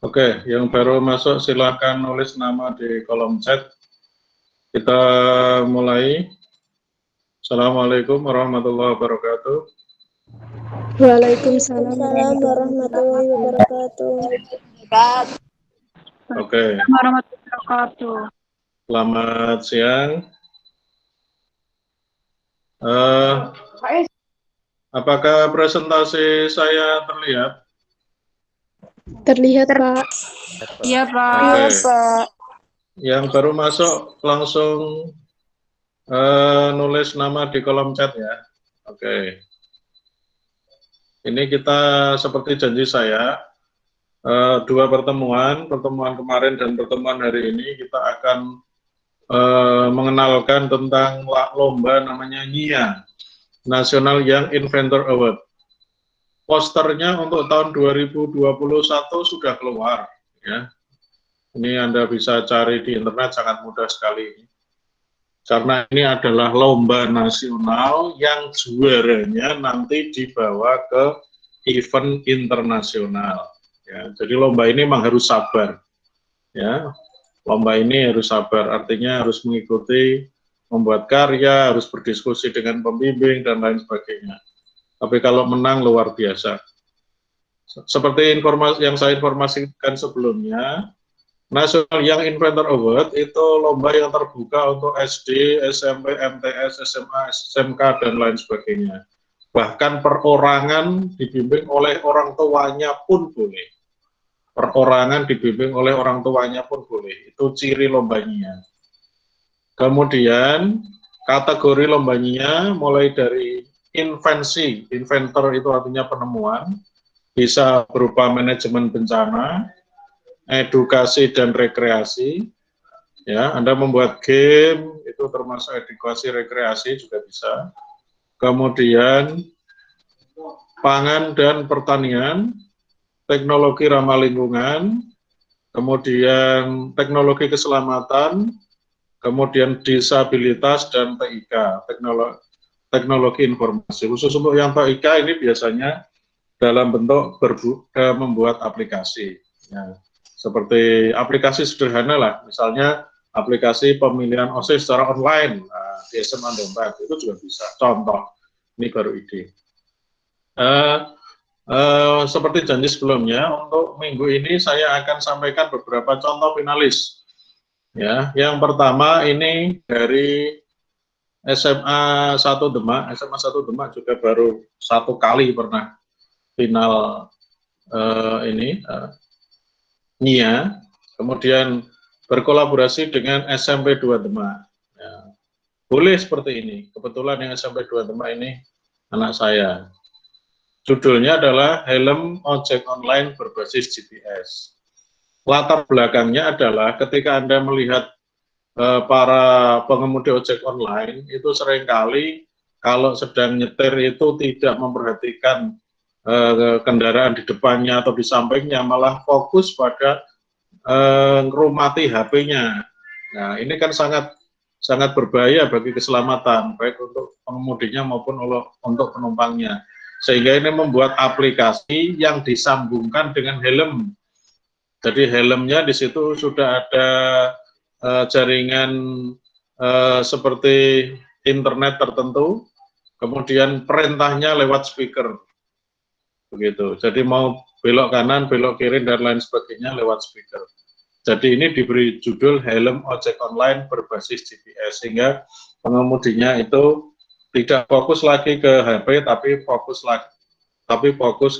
Oke, yang baru masuk silakan nulis nama di kolom chat. Kita mulai. Assalamualaikum warahmatullahi wabarakatuh. Waalaikumsalam warahmatullahi wabarakatuh. Oke. Warahmatullahi wabarakatuh. Selamat siang. Apakah presentasi saya terlihat? Terlihat, Pak. Iya, Pak. Oke. Pak. Yang baru masuk langsung nulis nama di kolom chat ya. Oke. Ini kita seperti janji saya, dua pertemuan kemarin dan pertemuan hari ini kita akan mengenalkan tentang lomba namanya NIA, National Young Inventor Award. Posternya untuk tahun 2021 sudah keluar ya. Ini Anda bisa cari di internet, sangat mudah sekali. Karena ini adalah lomba nasional yang juaranya nanti dibawa ke event internasional. Ya, jadi lomba ini memang harus sabar. Ya, lomba ini harus sabar, artinya harus mengikuti, membuat karya, harus berdiskusi dengan pembimbing dan lain sebagainya. Tapi kalau menang luar biasa. Seperti informasi yang saya informasikan sebelumnya, National Young Inventor Award itu lomba yang terbuka untuk SD, SMP, MTS, SMA, SMK, dan lain sebagainya. Bahkan perorangan dibimbing oleh orang tuanya pun boleh. Perorangan dibimbing oleh orang tuanya pun boleh. Itu ciri lombanya. Kemudian kategori lombanya mulai dari invensi, inventor itu artinya penemuan, bisa berupa manajemen bencana, edukasi dan rekreasi. Ya, Anda membuat game itu termasuk edukasi rekreasi juga bisa. Kemudian pangan dan pertanian, teknologi ramah lingkungan, kemudian teknologi keselamatan, kemudian disabilitas dan TIK, teknologi informasi. Khusus untuk yang TIK ini biasanya dalam bentuk membuat aplikasi. Ya, seperti aplikasi sederhana lah, misalnya aplikasi pemilihan OSIS secara online di SMA Domba itu juga bisa. Contoh, ini baru ide. Seperti janji sebelumnya, untuk minggu ini saya akan sampaikan beberapa contoh finalis. Ya, yang pertama ini dari SMA 1 Demak. SMA 1 Demak juga baru satu kali pernah final NIA, kemudian berkolaborasi dengan SMP 2 Demak. Ya, boleh seperti ini. Kebetulan yang SMP 2 Demak ini anak saya. Judulnya adalah helm ojek online berbasis GPS. Latar belakangnya adalah ketika Anda melihat para pengemudi ojek online itu seringkali kalau sedang nyetir itu tidak memperhatikan kendaraan di depannya atau di sampingnya, malah fokus pada ngerumati HP-nya. Nah, ini kan sangat berbahaya bagi keselamatan, baik untuk pengemudinya maupun untuk penumpangnya. Sehingga ini membuat aplikasi yang disambungkan dengan helm. Jadi helmnya di situ sudah ada jaringan seperti internet tertentu, kemudian perintahnya lewat speaker, begitu. Jadi mau belok kanan, belok kiri dan lain sebagainya lewat speaker. Jadi ini diberi judul helm ojek online berbasis GPS, sehingga pengemudinya itu tidak fokus lagi ke HP, tapi fokus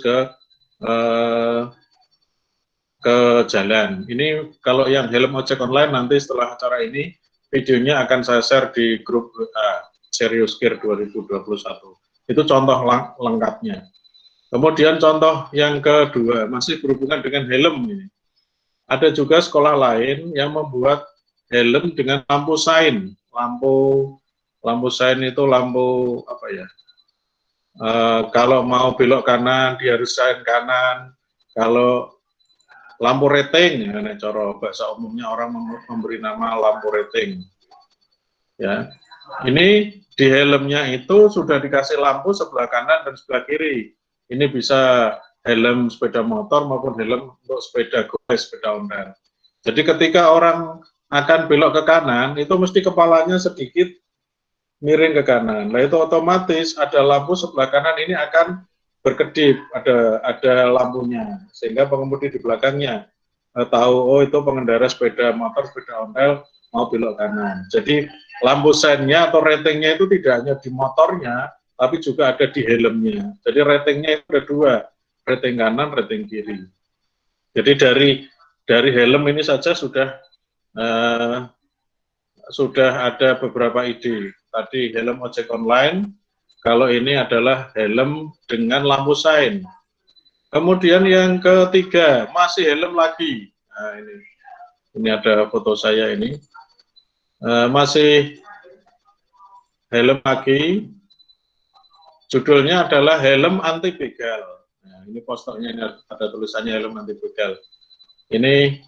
ke jalan. Ini kalau yang helm ojek online nanti setelah acara ini videonya akan saya share di grup Serius Gear 2021. Itu contoh lengkapnya. Kemudian contoh yang kedua masih berhubungan dengan helm ini. Ada juga sekolah lain yang membuat helm dengan lampu sein. Lampu sein itu lampu apa ya? Kalau mau belok kanan dia harus sein kanan. Kalau lampu rating, ya, cara bahasa umumnya orang memberi nama lampu rating. Ya, ini di helmnya itu sudah dikasih lampu sebelah kanan dan sebelah kiri. Ini bisa helm sepeda motor maupun helm untuk sepeda gores, sepeda ontel. Jadi ketika orang akan belok ke kanan, itu mesti kepalanya sedikit miring ke kanan. Nah itu otomatis ada lampu sebelah kanan ini akan berkedip, ada lampunya, sehingga pengemudi di belakangnya tahu, oh itu pengendara sepeda motor, sepeda ontel mau belok kanan. Jadi lampu seinnya atau ratingnya itu tidak hanya di motornya, tapi juga ada di helmnya. Jadi ratingnya itu ada dua, rating kanan, rating kiri. Jadi dari helm ini saja sudah ada beberapa ide. Tadi helm ojek online, kalau ini adalah helm dengan lampu sein. Kemudian yang ketiga, masih helm lagi. Nah, ini ada foto saya ini. Masih helm lagi. Judulnya adalah helm anti begal. Nah, ini posternya ini ada tulisannya helm anti begal. Ini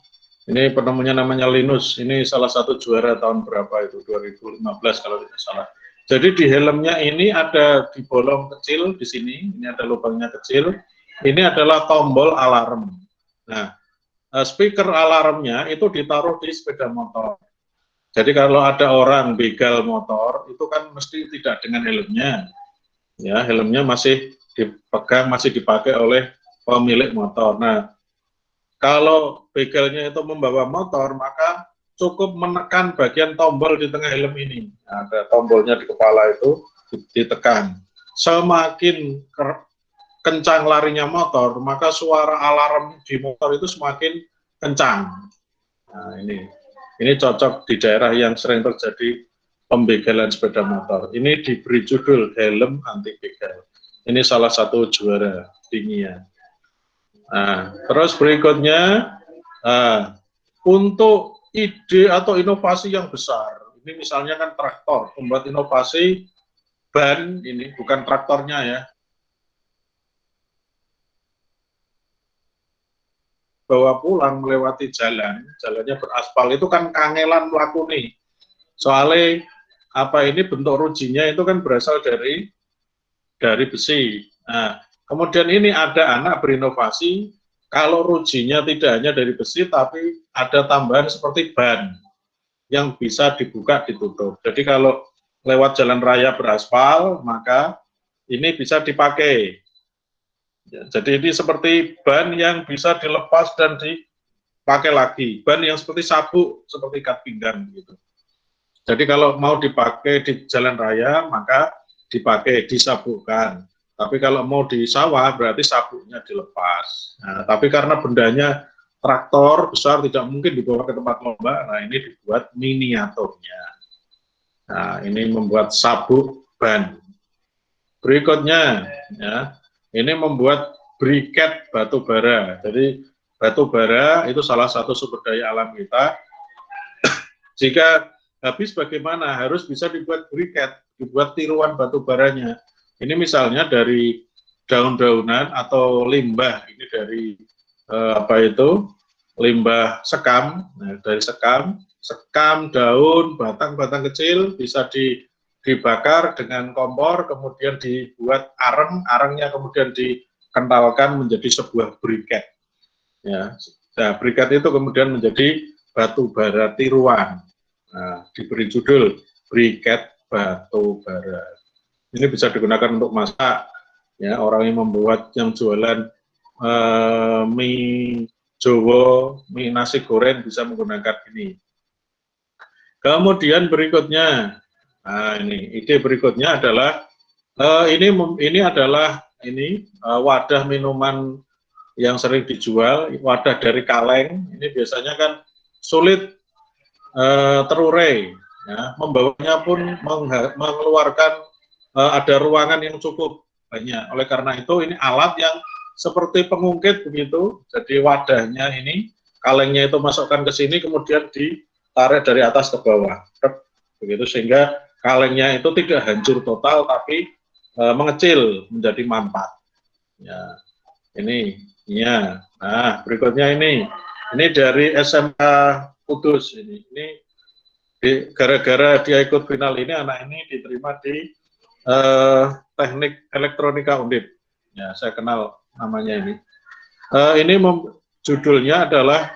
penemunya namanya Linus. Ini salah satu juara tahun berapa itu, 2015 kalau tidak salah. Jadi di helmnya ini ada di bolong kecil di sini, ini ada lubangnya kecil. Ini adalah tombol alarm. Nah, speaker alarmnya itu ditaruh di sepeda motor. Jadi kalau ada orang begal motor, itu kan mesti tidak dengan helmnya. Ya, helmnya masih dipegang, masih dipakai oleh pemilik motor. Nah, kalau begalnya itu membawa motor, maka cukup menekan bagian tombol di tengah helm ini. Nah, ada tombolnya di kepala itu ditekan. Semakin kencang larinya motor, maka suara alarm di motor itu semakin kencang. Nah, ini cocok di daerah yang sering terjadi pembegalan sepeda motor. Ini diberi judul helm anti begal. Ini salah satu juara dunia. Nah, terus berikutnya, untuk ide atau inovasi yang besar, ini misalnya kan traktor, membuat inovasi ban, ini bukan traktornya ya, bawa pulang melewati jalannya beraspal, itu kan kangelan pelaku nih. Soalnya ini bentuk rujinya itu kan berasal dari besi. Nah, kemudian ini ada anak berinovasi, kalau rujinya tidak hanya dari besi, tapi ada tambahan seperti ban yang bisa dibuka ditutup. Jadi kalau lewat jalan raya beraspal, maka ini bisa dipakai. Jadi ini seperti ban yang bisa dilepas dan dipakai lagi. Ban yang seperti sabuk, seperti ikat pinggang gitu. Jadi kalau mau dipakai di jalan raya, maka dipakai, disabukkan. Tapi kalau mau di sawah, berarti sabuknya dilepas. Nah, tapi karena bendanya traktor besar, tidak mungkin dibawa ke tempat lomba, nah ini dibuat miniaturnya. Nah, ini membuat sabuk ban. Berikutnya, ya, ini membuat briket batu bara. Jadi batu bara itu salah satu sumber daya alam kita. Jika habis bagaimana? Harus bisa dibuat briket, dibuat tiruan batu baranya. Ini misalnya dari daun-daunan atau limbah, ini dari limbah sekam. Nah, dari sekam, daun, batang-batang kecil bisa dibakar dengan kompor, kemudian dibuat arengnya kemudian dikentalkan menjadi sebuah briket. Ya, nah, briket itu kemudian menjadi batu bara tiruan. Nah, diberi judul briket batu bara. Ini bisa digunakan untuk masak. Ya, orang yang yang jualan mie Jowo, mie nasi goreng bisa menggunakan ini. Kemudian berikutnya, nah ini ide berikutnya adalah ini adalah wadah minuman yang sering dijual, wadah dari kaleng. Ini biasanya kan sulit terurai, ya, membawanya pun mengeluarkan ada ruangan yang cukup banyak. Oleh karena itu ini alat yang seperti pengungkit begitu. Jadi wadahnya ini, kalengnya itu masukkan ke sini, kemudian ditarik dari atas ke bawah, begitu, sehingga kalengnya itu tidak hancur total, tapi mengecil menjadi mampat. Ya, ini, ya. Nah, berikutnya ini dari SMK Kudus ini gara-gara dia ikut final ini, anak ini diterima di teknik elektronika Undip. Ya, saya kenal namanya ini. Judulnya adalah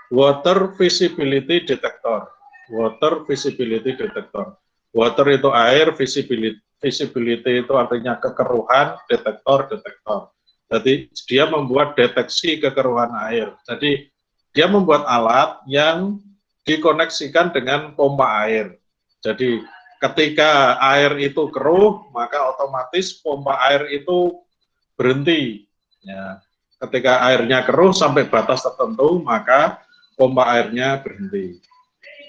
Water Visibility Detector. Water Visibility Detector. Water itu air, visibility itu artinya kekeruhan, detektor. Jadi dia membuat deteksi kekeruhan air. Jadi dia membuat alat yang dikoneksikan dengan pompa air. Jadi ketika air itu keruh, maka otomatis pompa air itu berhenti. Ya. Ketika airnya keruh sampai batas tertentu, maka pompa airnya berhenti.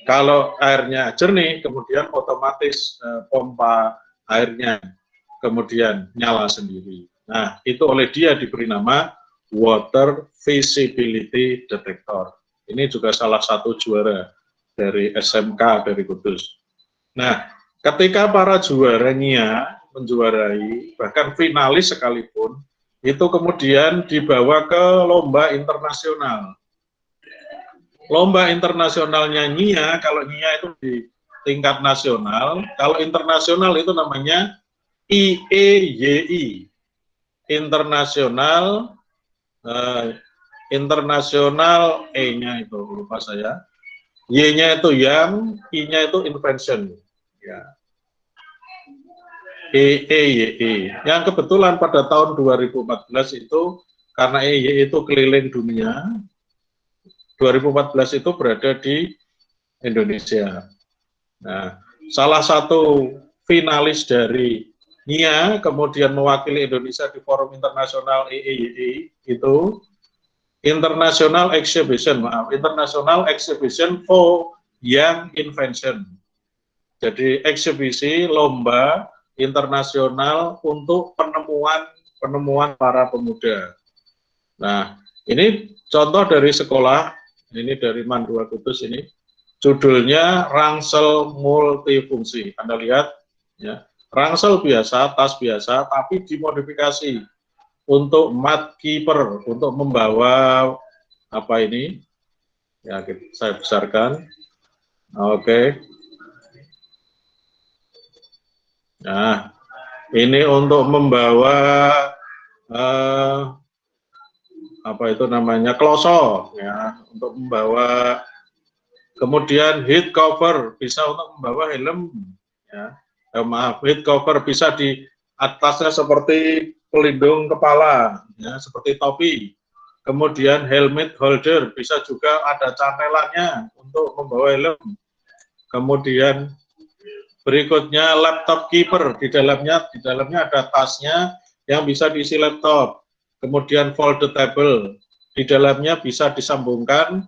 Kalau airnya jernih, kemudian otomatis pompa airnya kemudian nyala sendiri. Nah, itu oleh dia diberi nama Water Visibility Detector. Ini juga salah satu juara dari SMK dari Kudus. Nah, ketika para juaranya menjuarai, bahkan finalis sekalipun, itu kemudian dibawa ke lomba internasional. Lomba internasionalnya NIA, kalau NIA itu di tingkat nasional, kalau internasional itu namanya IEYI, internasional, internasional E-nya itu lupa saya, Y-nya itu yang, I-nya itu invention, ya. EYI, yang kebetulan pada tahun 2014 itu karena EYI itu keliling dunia. 2014 itu berada di Indonesia. Nah, salah satu finalis dari NIA kemudian mewakili Indonesia di forum internasional EEYI itu International Exhibition for Young Invention. Jadi eksibisi lomba internasional untuk penemuan para pemuda. Nah, ini contoh dari sekolah. Ini dari Mandua Kudus ini, judulnya ransel multifungsi. Anda lihat, ya, ransel biasa, tas biasa, tapi dimodifikasi untuk mat keeper, untuk membawa apa ini? Ya, saya besarkan. Oke. Nah, ini untuk membawa apa itu namanya kloso, ya, untuk membawa, kemudian head cover bisa untuk membawa helm, ya, head cover bisa di atasnya seperti pelindung kepala, ya, seperti topi, kemudian helmet holder bisa juga ada cantelannya untuk membawa helm, kemudian berikutnya laptop keeper, di dalamnya ada tasnya yang bisa diisi laptop. Kemudian foldable, di dalamnya bisa disambungkan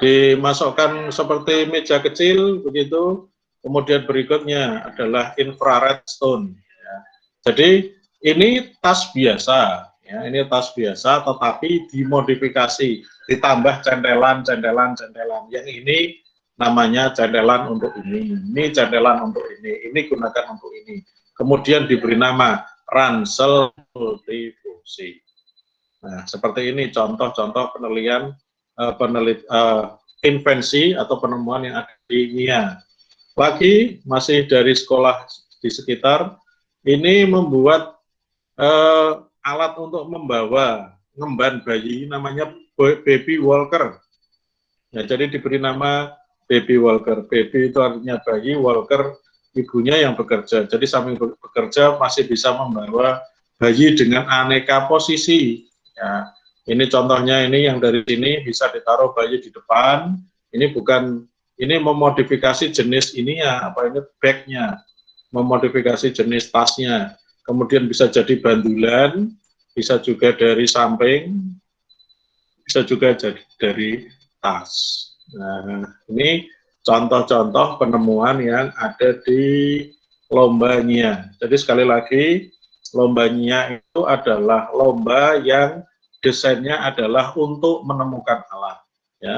dimasukkan seperti meja kecil begitu. Kemudian berikutnya adalah infrared stone. Ya. Jadi ini tas biasa, ya, ini tas biasa, tetapi dimodifikasi, ditambah cantelan. Yang ini namanya cantelan untuk ini cantelan untuk ini gunakan untuk ini. Kemudian diberi nama ransel multifungsi. Nah, seperti ini contoh-contoh invensi atau penemuan yang ada di NIA. Lagi masih dari sekolah di sekitar, ini membuat alat untuk membawa ngemban bayi, namanya baby walker. Ya, jadi diberi nama baby walker. Baby itu artinya bayi, walker ibunya yang bekerja. Jadi sambil bekerja masih bisa membawa bayi dengan aneka posisi. Ya, ini contohnya, ini yang dari sini bisa ditaruh bayi di depan. Ini bukan, ini memodifikasi jenis ini ya, apa ini bagnya, memodifikasi jenis tasnya. Kemudian bisa jadi bandulan, bisa juga dari samping, bisa juga jadi dari tas. Nah, ini contoh-contoh penemuan yang ada di lomba NIA. Jadi sekali lagi, lomba NIA itu adalah lomba yang desainnya adalah untuk menemukan alat, ya.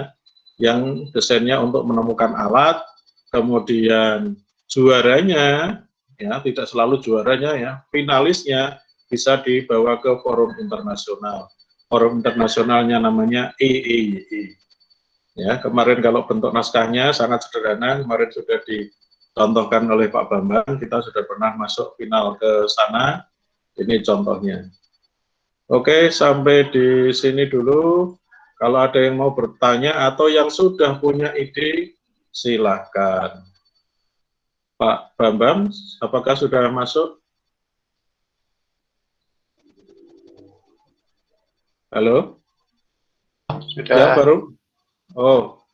Yang desainnya untuk menemukan alat, kemudian juaranya, ya, tidak selalu juaranya, ya, finalisnya bisa dibawa ke forum internasional. Forum internasionalnya namanya EEYI. Ya, kemarin kalau bentuk naskahnya sangat sederhana, kemarin sudah dicontohkan oleh Pak Bambang, kita sudah pernah masuk final ke sana, ini contohnya. Oke, sampai di sini dulu. Kalau ada yang mau bertanya atau yang sudah punya ide, silahkan. Pak Bambang, apakah sudah masuk? Halo? Sudah. Ya, baru? Oh,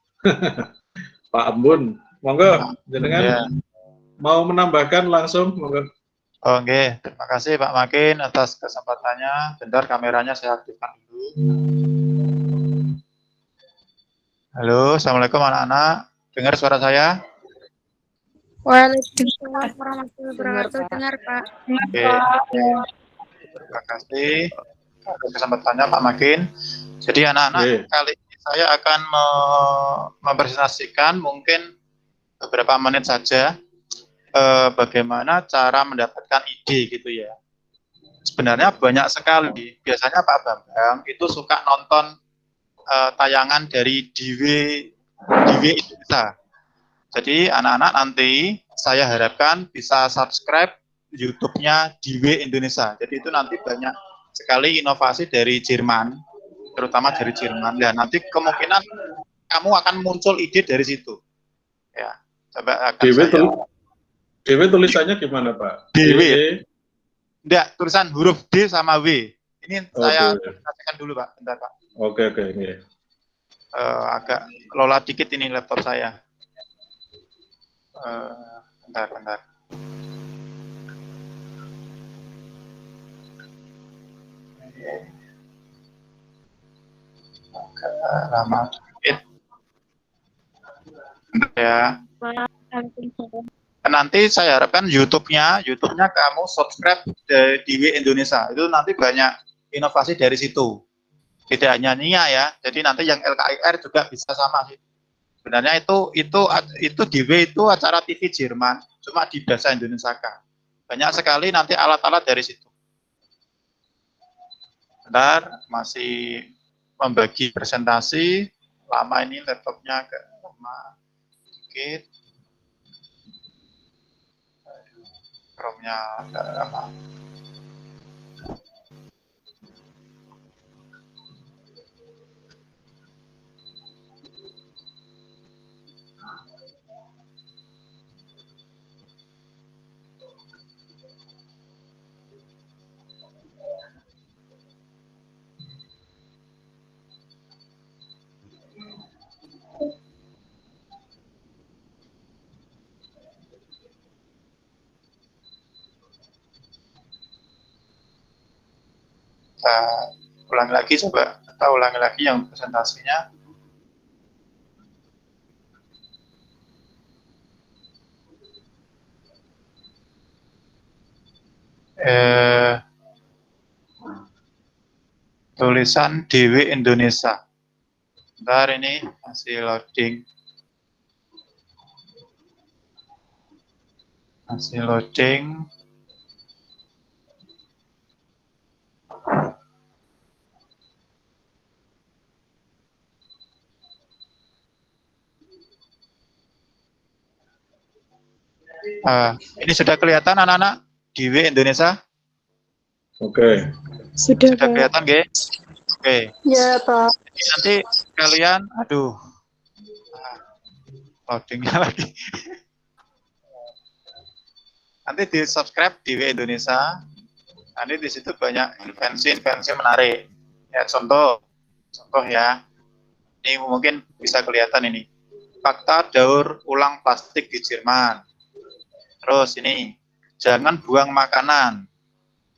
Pak Ambun, monggo, jenengan Ya. mau menambahkan langsung, monggo. Oh, oke. Terima kasih Pak Makin atas kesempatannya. Bentar kameranya saya aktifkan dulu. Halo, Assalamualaikum anak-anak. Dengar suara saya? Waalaikumsalam warahmatullahi wabarakatuh. Dengar, Pak. Oke. Terima kasih atas kesempatannya Pak Makin. Jadi anak-anak, kali ini saya akan mempresentasikan mungkin beberapa menit saja bagaimana cara mendapatkan ide gitu ya. Sebenarnya banyak sekali. Biasanya Pak Bambang itu suka nonton tayangan dari DW Indonesia. Jadi anak-anak nanti saya harapkan bisa subscribe YouTube-nya DW Indonesia. Jadi itu nanti banyak sekali inovasi dari Jerman, terutama dari Jerman. Dan nanti kemungkinan kamu akan muncul ide dari situ. Ya, coba akan DW tulisannya gimana, Pak? DW. Enggak, tulisan huruf D sama W. Ini saya kasihkan dulu, Pak. Bentar, Pak. Oke. Agak lola dikit ini laptop saya. Bentar. Agak lama dikit. Ya. Nanti saya harapkan YouTube-nya kamu subscribe di DW Indonesia. Itu nanti banyak inovasi dari situ. Tidak hanya NIA ya. Jadi nanti yang LKIR juga bisa sama sih. Sebenarnya itu DW itu acara TV Jerman, cuma di bahasa Indonesia kan. Banyak sekali nanti alat-alat dari situ. Bentar, masih membagi presentasi. Lama ini laptopnya agak lama dikit. Chrome-nya agak lama. Kita ulangi lagi yang presentasinya. Tulisan DW Indonesia. Bentar, ini masih loading. Ini sudah kelihatan anak-anak DW Indonesia? Oke. Sudah kelihatan, nggih? Oke. Ya, Pak. Jadi nanti kalian, loadingnya lagi. Nanti di subscribe DW Indonesia. Nanti di situ banyak invensi menarik. Ya, contoh ya. Ini mungkin bisa kelihatan ini. Fakta daur ulang plastik di Jerman. Terus ini, jangan buang makanan.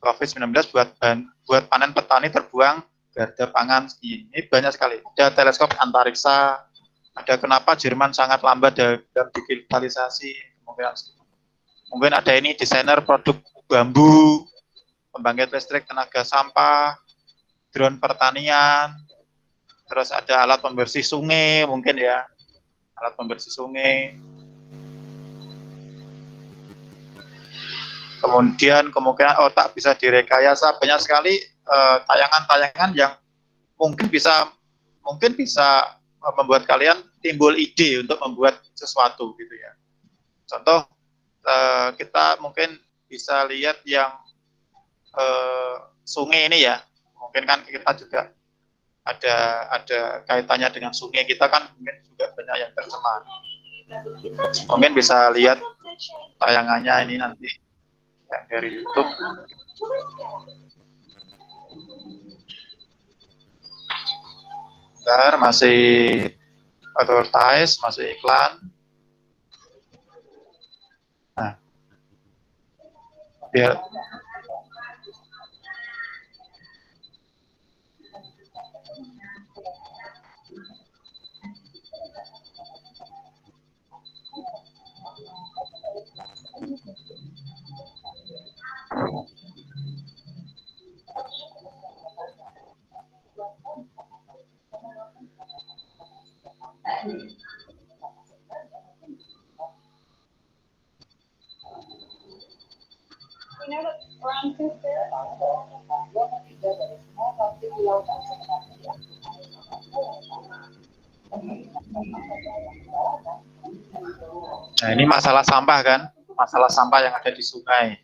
COVID-19 buat panen petani terbuang garda pangan. Ini banyak sekali. Ada teleskop antariksa. Ada kenapa Jerman sangat lambat dalam digitalisasi. Mungkin ada ini desainer produk bambu, pembangkit listrik tenaga sampah, drone pertanian. Terus ada alat pembersih sungai, mungkin ya. Alat pembersih sungai. Kemudian kemungkinan otak bisa direkayasa. Banyak sekali tayangan-tayangan yang mungkin bisa membuat kalian timbul ide untuk membuat sesuatu gitu ya. Contoh kita mungkin bisa lihat yang sungai ini ya, mungkin kan kita juga ada kaitannya dengan sungai kita kan mungkin juga banyak yang tercemar. Mungkin bisa lihat tayangannya ini nanti yang dari YouTube. Bentar, masih advertise, masih iklan. Nah, biar nah, ini masalah sampah kan, masalah sampah yang ada di sungai.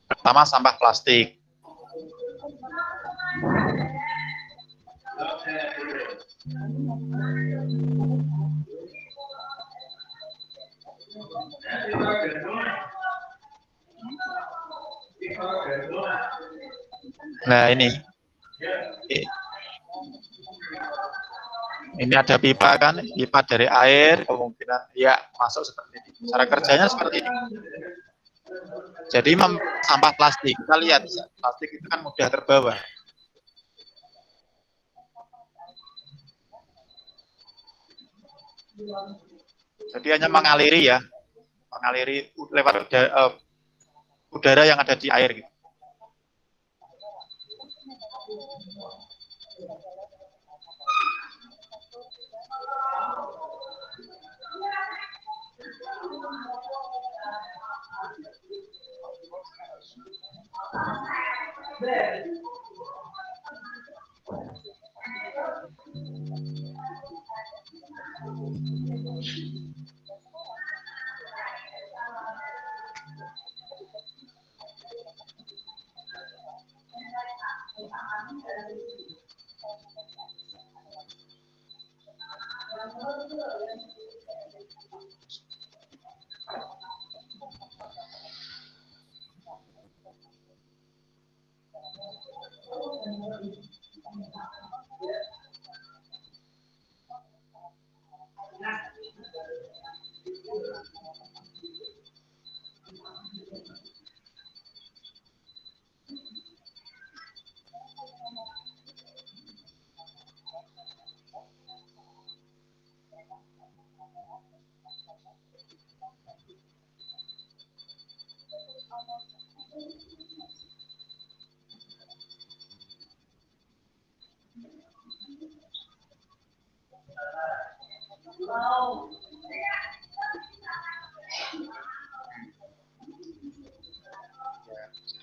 Pertama sampah plastik. Nah ini ada pipa kan, pipa dari air, kemungkinan ya masuk seperti ini. Cara kerjanya seperti ini. Jadi sampah plastik, kita lihat plastik itu kan mudah terbawa. Jadi hanya mengaliri ya, mengaliri lewat udara yang ada di air gitu.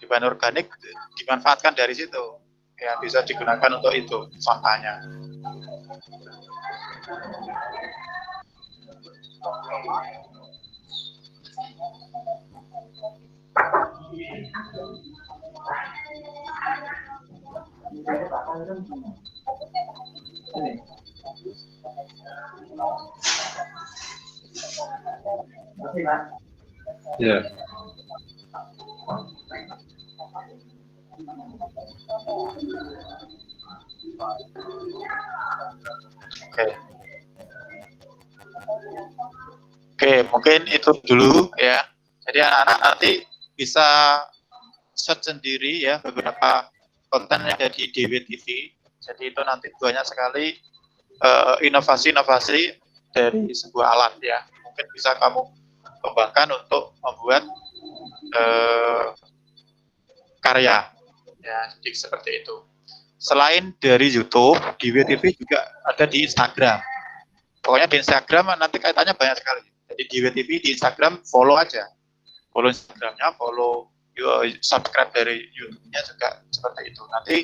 Bahan organik dimanfaatkan dari situ, ya bisa digunakan untuk itu sampahnya. Ya. Oke, mungkin itu dulu ya. Jadi anak-anak nanti bisa search sendiri ya beberapa konten yang ada di DWTV. Jadi itu nanti banyak sekali inovasi-inovasi dari sebuah alat ya. Mungkin bisa kamu kembangkan untuk membuat karya ya, jadi seperti itu. Selain dari YouTube, DWTV juga ada di Instagram. Pokoknya di Instagram nanti kaitannya banyak sekali. Jadi DWTV di Instagram follow aja, follow Instagramnya, follow subscribe dari YouTube-nya juga seperti itu. Nanti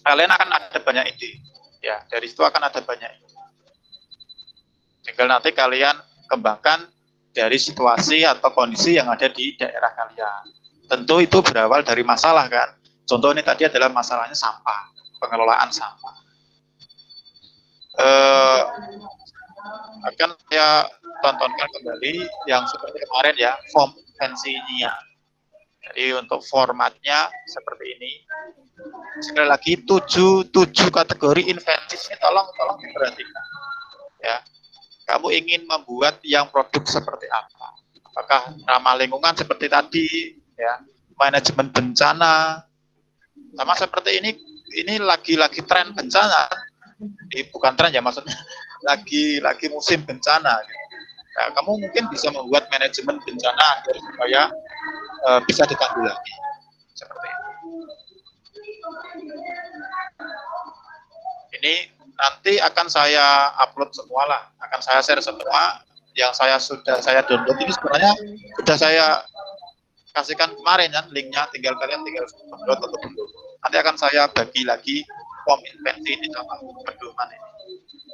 kalian akan ada banyak ide, ya dari situ akan ada banyak ide. Tinggal nanti kalian kembangkan dari situasi atau kondisi yang ada di daerah kalian. Tentu itu berawal dari masalah kan. Contoh ini tadi adalah masalahnya sampah, pengelolaan sampah. Akan saya tontonkan kembali yang seperti kemarin ya, form invensinya. Jadi untuk formatnya seperti ini. Sekali lagi 7 kategori inventif ini tolong diperhatikan. Ya. Kamu ingin membuat yang produk seperti apa? Apakah ramah lingkungan seperti tadi, ya, manajemen bencana, sama seperti ini lagi tren bencana, bukan tren ya maksudnya, lagi musim bencana. Gitu. Nah, kamu mungkin bisa membuat manajemen bencana agar supaya bisa ditanggulangi seperti itu. Ini nanti akan saya upload semua lah, akan saya share semua yang sudah saya download. Ini sebenarnya sudah saya kasihkan kemarin kan, linknya tinggal download atau download. Nanti akan saya bagi lagi form invensi ini sama pedoman ini.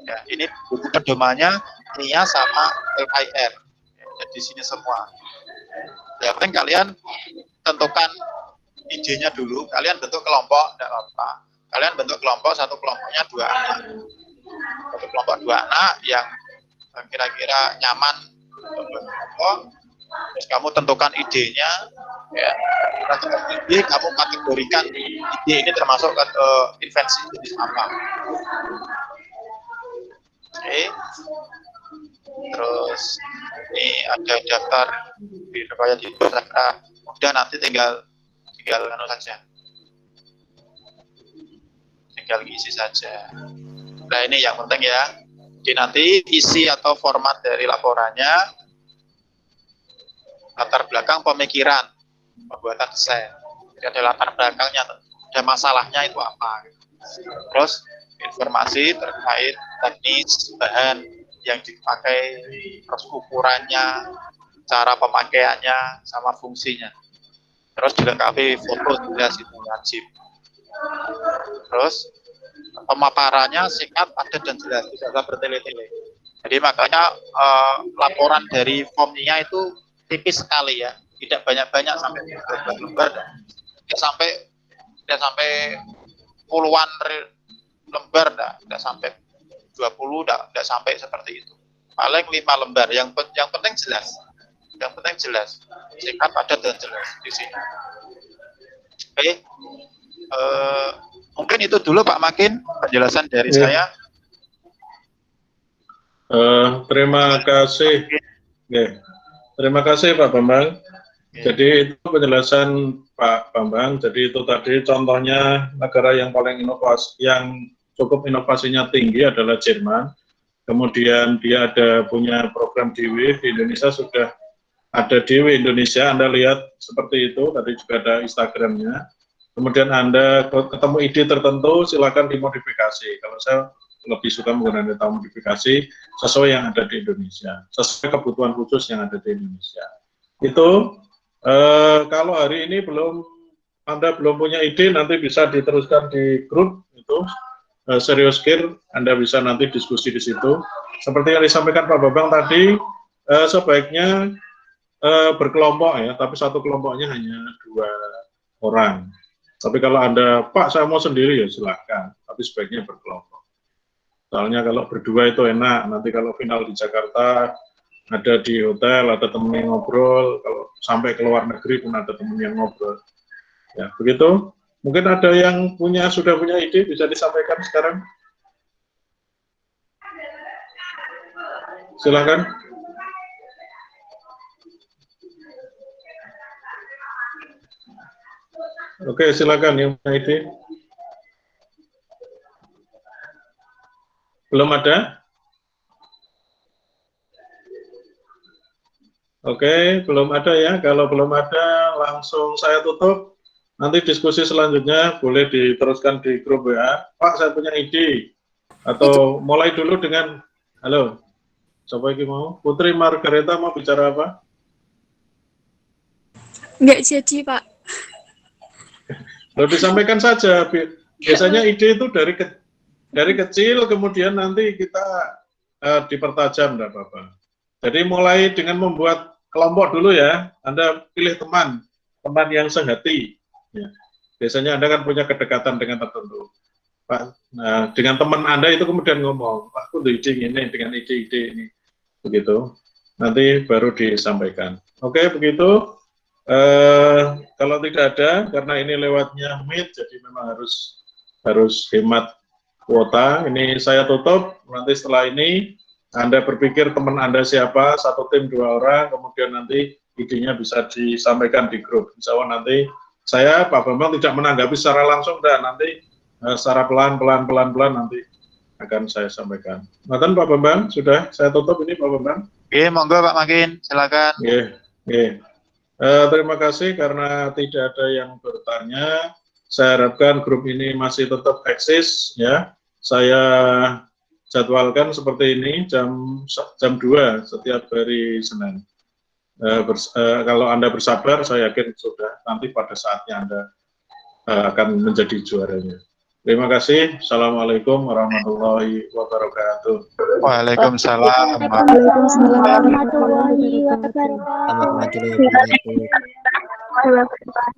Ya, ini buku pedomannya NIA sama LIR. Ya, di sini semua. Yang penting kalian tentukan idenya dulu, kalian bentuk kelompok, tidak apa. Kalian bentuk kelompok, satu kelompoknya 2 anak. Satu kelompok 2 anak yang kira-kira nyaman untuk kelompok. Terus kamu tentukan idenya, ya. Tentukan ide, kamu kategorikan ide ini termasuk ke invensi jenis apa. Oke. Terus ini ada daftar di riwayat hidup, udah nanti tinggal saja. Tinggal isi saja. Nah ini yang penting ya. Jadi nanti isi atau format dari laporannya, latar belakang pemikiran, pembuatan desain. Jadi ada latar belakangnya, ada masalahnya itu apa. Terus informasi terkait teknis, bahan yang dipakai, terus ukurannya, cara pemakaiannya, sama fungsinya. Terus dilengkapi foto jelas itu wajib. Terus pemaparannya singkat, padat dan jelas, tidak usah bertele-tele. Jadi makanya laporan dari formnya itu tipis sekali ya, tidak banyak-banyak sampai 12 lembar, tidak sampai puluhan lembar, tidak sampai 20, tidak sampai seperti itu. Paling 5 lembar. Yang penting jelas. Yang penting jelas, singkat, padat dan jelas di sini. Oke. Mungkin itu dulu Pak Makin penjelasan dari saya. Terima kasih. Terima kasih Pak Bambang. Jadi itu penjelasan Pak Bambang. Jadi itu tadi contohnya negara yang paling inovasi, yang cukup inovasinya tinggi adalah Jerman. Kemudian dia punya program DW, di Indonesia sudah ada DW Indonesia. Anda lihat seperti itu, tadi juga ada Instagramnya. Kemudian Anda ketemu ide tertentu, silakan dimodifikasi. Kalau saya lebih suka menggunakan data modifikasi sesuai yang ada di Indonesia, sesuai kebutuhan khusus yang ada di Indonesia. Itu kalau hari ini Anda belum punya ide, nanti bisa diteruskan di grup itu Serius Care. Anda bisa nanti diskusi di situ. Seperti yang disampaikan Pak Bambang tadi, sebaiknya berkelompok ya, tapi satu kelompoknya hanya 2 orang. Tapi kalau Anda, Pak saya mau sendiri ya silahkan, tapi sebaiknya berkelompok. Soalnya kalau berdua itu enak, nanti kalau final di Jakarta, ada di hotel, ada temen yang ngobrol, kalau sampai ke luar negeri pun ada temen yang ngobrol. Ya, begitu. Mungkin ada yang sudah punya ide, bisa disampaikan sekarang. Silahkan. Oke, silakan yang punya ide. Belum ada? Oke, belum ada ya. Kalau belum ada, langsung saya tutup. Nanti diskusi selanjutnya boleh diteruskan di grup WA. Pak, saya punya ide. Atau mulai dulu dengan, halo, siapa yang mau? Putri Margareta mau bicara apa? Nggak jadi, Pak. Loh, disampaikan saja. Biasanya ide itu dari kecil, kemudian nanti kita dipertajam, enggak apa-apa. Jadi mulai dengan membuat kelompok dulu ya. Anda pilih teman yang sehati. Ya. Biasanya Anda kan punya kedekatan dengan tertentu. Pak, nah, dengan teman Anda itu kemudian ngomong, Pak, aku ide ini dengan ide-ide ini. Begitu. Nanti baru disampaikan. Oke, begitu. Kalau tidak ada, karena ini lewatnya Meet, jadi memang harus hemat kuota. Ini saya tutup. Nanti setelah ini Anda berpikir teman Anda siapa, satu tim 2 orang, kemudian nanti idenya bisa disampaikan di grup. Insya Allah nanti saya, Pak Bambang, tidak menanggapi secara langsung, dan nanti secara pelan-pelan nanti akan saya sampaikan. Ngaten Pak Bambang, sudah saya tutup ini Pak Bambang. Oke, monggo Pak Makin, silakan. Oke. Terima kasih karena tidak ada yang bertanya. Saya harapkan grup ini masih tetap eksis ya. Saya jadwalkan seperti ini jam 2 setiap hari Senin. Kalau Anda bersabar, saya yakin sudah nanti pada saatnya Anda akan menjadi juaranya. Terima kasih. Assalamualaikum warahmatullahi wabarakatuh. Waalaikumsalam. Waalaikumsalam warahmatullahi wabarakatuh. Warahmatullahi wabarakatuh.